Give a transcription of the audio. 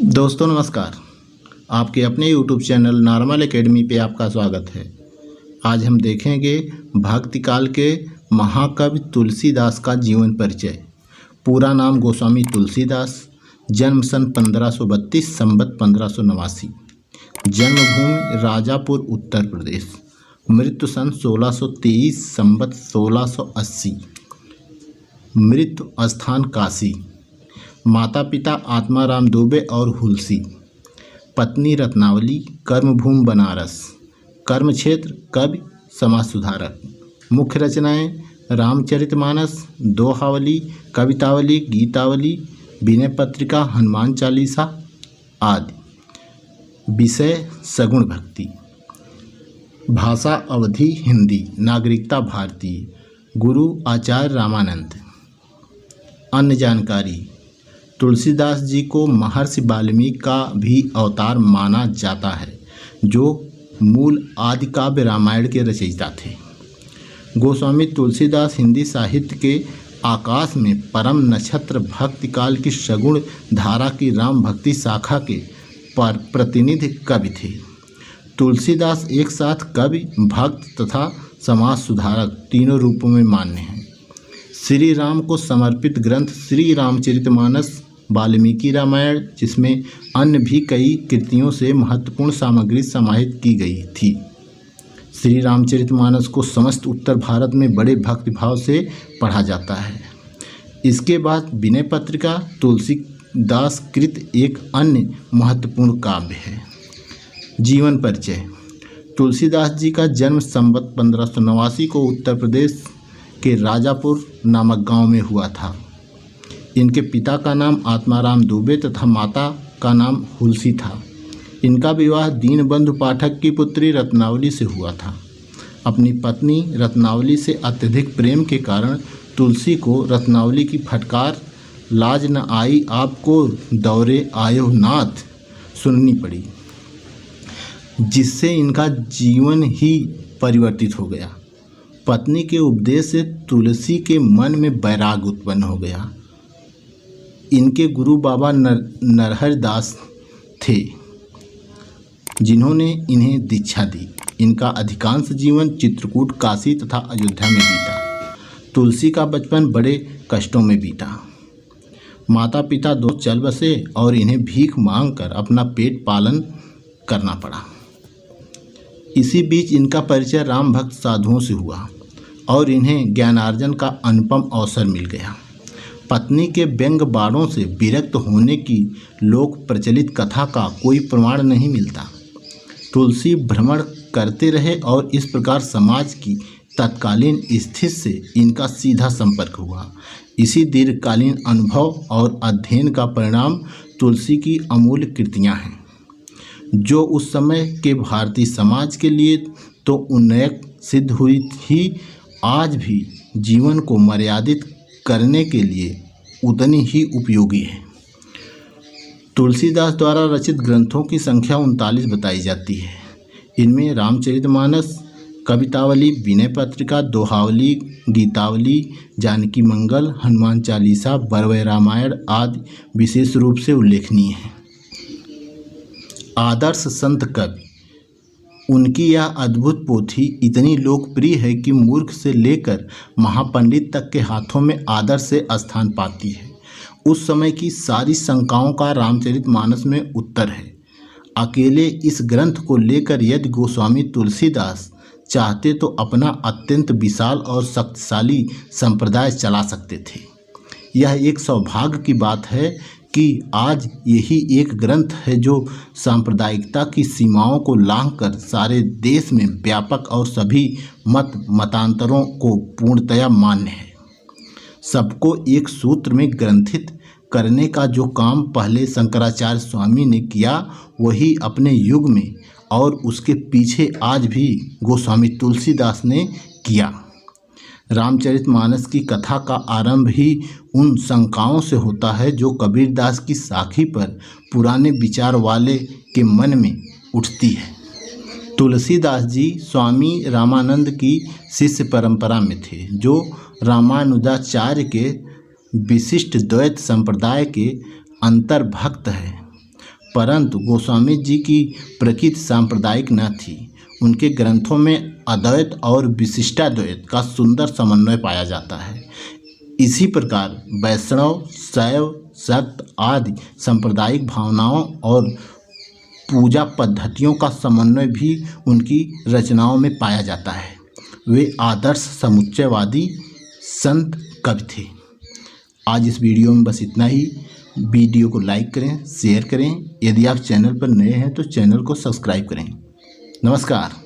दोस्तों नमस्कार। आपके अपने YouTube चैनल नॉर्मल एकेडमी पे आपका स्वागत है। आज हम देखेंगे भक्ति काल के महाकवि तुलसीदास का जीवन परिचय। पूरा नाम गोस्वामी तुलसीदास, जन्म सन 1532 संवत 1589, जन्मभूमि राजापुर उत्तर प्रदेश, मृत्यु सन 1623 संवत 1680, मृत्यु स्थान काशी, माता पिता आत्माराम दुबे और हुलसी, पत्नी रत्नावली, कर्मभूमि बनारस, कर्म क्षेत्र कवि समाज सुधारक। मुख्य रचनाएं रामचरितमानस, दोहावली, कवितावली, गीतावली, विनय पत्रिका, हनुमान चालीसा आदि। विषय सगुण भक्ति। भाषा अवधी हिंदी, नागरिकता भारतीय, गुरु आचार्य रामानंद। अन्य जानकारी। तुलसीदास जी को महर्षि वाल्मीकि का भी अवतार माना जाता है, जो मूल आदि काव्य रामायण के रचयिता थे। गोस्वामी तुलसीदास हिंदी साहित्य के आकाश में परम नक्षत्र भक्ति काल की सगुण धारा की राम भक्ति शाखा के प्रतिनिधि कवि थे। तुलसीदास एक साथ कवि, भक्त तथा समाज सुधारक तीनों रूपों में मान्य हैं। श्री राम को समर्पित ग्रंथ श्री रामचरितमानस, वाल्मीकि रामायण, जिसमें अन्य भी कई कृतियों से महत्वपूर्ण सामग्री समाहित की गई थी। श्री रामचरितमानस को समस्त उत्तर भारत में बड़े भक्तिभाव से पढ़ा जाता है। इसके बाद विनय पत्रिका तुलसीदास कृत एक अन्य महत्वपूर्ण काव्य है। जीवन परिचय। तुलसीदास जी का जन्म संवत 1589 को उत्तर प्रदेश के राजापुर नामक गांव में हुआ था। इनके पिता का नाम आत्माराम दुबे तथा माता का नाम हुलसी था। इनका विवाह दीनबंधु पाठक की पुत्री रत्नावली से हुआ था। अपनी पत्नी रत्नावली से अत्यधिक प्रेम के कारण तुलसी को रत्नावली की फटकार लाज न आई आपको दौरे आयो नाथ सुननी पड़ी, जिससे इनका जीवन ही परिवर्तित हो गया। पत्नी के उपदेश से तुलसी के मन में वैराग उत्पन्न हो गया। इनके गुरु बाबा नरहर दास थे, जिन्होंने इन्हें दीक्षा दी। इनका अधिकांश जीवन चित्रकूट, काशी तथा अयोध्या में बीता। तुलसी का बचपन बड़े कष्टों में बीता। माता पिता दो चल बसे और इन्हें भीख मांगकर अपना पेट पालन करना पड़ा। इसी बीच इनका परिचय राम भक्त साधुओं से हुआ और इन्हें ज्ञानार्जन का अनुपम अवसर मिल गया। पत्नी के व्यंग बाणों से विरक्त होने की लोक प्रचलित कथा का कोई प्रमाण नहीं मिलता। तुलसी भ्रमण करते रहे और इस प्रकार समाज की तत्कालीन स्थिति से इनका सीधा संपर्क हुआ। इसी दीर्घकालीन अनुभव और अध्ययन का परिणाम तुलसी की अमूल्य कृतियाँ हैं, जो उस समय के भारतीय समाज के लिए तो उन्नयक सिद्ध हुई ही, आज भी जीवन को मर्यादित करने के लिए उतनी ही उपयोगी है। तुलसीदास द्वारा रचित ग्रंथों की संख्या 39 बताई जाती है। इनमें रामचरितमानस, कवितावली, विनय पत्रिका, दोहावली, गीतावली, जानकी मंगल, हनुमान चालीसा, बरवय रामायण आदि विशेष रूप से उल्लेखनीय हैं। आदर्श संत कवि। उनकी यह अद्भुत पोथी इतनी लोकप्रिय है कि मूर्ख से लेकर महापंडित तक के हाथों में आदर से स्थान पाती है। उस समय की सारी शंकाओं का रामचरितमानस में उत्तर है। अकेले इस ग्रंथ को लेकर यदि गोस्वामी तुलसीदास चाहते तो अपना अत्यंत विशाल और शक्तिशाली संप्रदाय चला सकते थे। यह एक सौभाग्य की बात है कि आज यही एक ग्रंथ है जो सांप्रदायिकता की सीमाओं को लांघकर सारे देश में व्यापक और सभी मतांतरों को पूर्णतया मान्य है। सबको एक सूत्र में ग्रंथित करने का जो काम पहले शंकराचार्य स्वामी ने किया, वही अपने युग में और उसके पीछे आज भी गोस्वामी तुलसीदास ने किया। रामचरितमानस की कथा का आरंभ ही उन शंकाओं से होता है जो कबीरदास की साखी पर पुराने विचार वाले के मन में उठती है। तुलसीदास जी स्वामी रामानंद की शिष्य परंपरा में थे, जो रामानुजाचार्य के विशिष्ट द्वैत संप्रदाय के अंतर्भक्त है। परंतु गोस्वामी जी की प्रकृति सांप्रदायिक न थी। उनके ग्रंथों में अद्वैत और विशिष्टाद्वैत का सुंदर समन्वय पाया जाता है। इसी प्रकार वैष्णव, शैव, शक्त आदि सांप्रदायिक भावनाओं और पूजा पद्धतियों का समन्वय भी उनकी रचनाओं में पाया जाता है। वे आदर्श समुच्चयवादी संत कवि थे। आज इस वीडियो में बस इतना ही। वीडियो को लाइक करें, शेयर करें। यदि आप चैनल पर नए हैं तो चैनल को सब्सक्राइब करें। नमस्कार।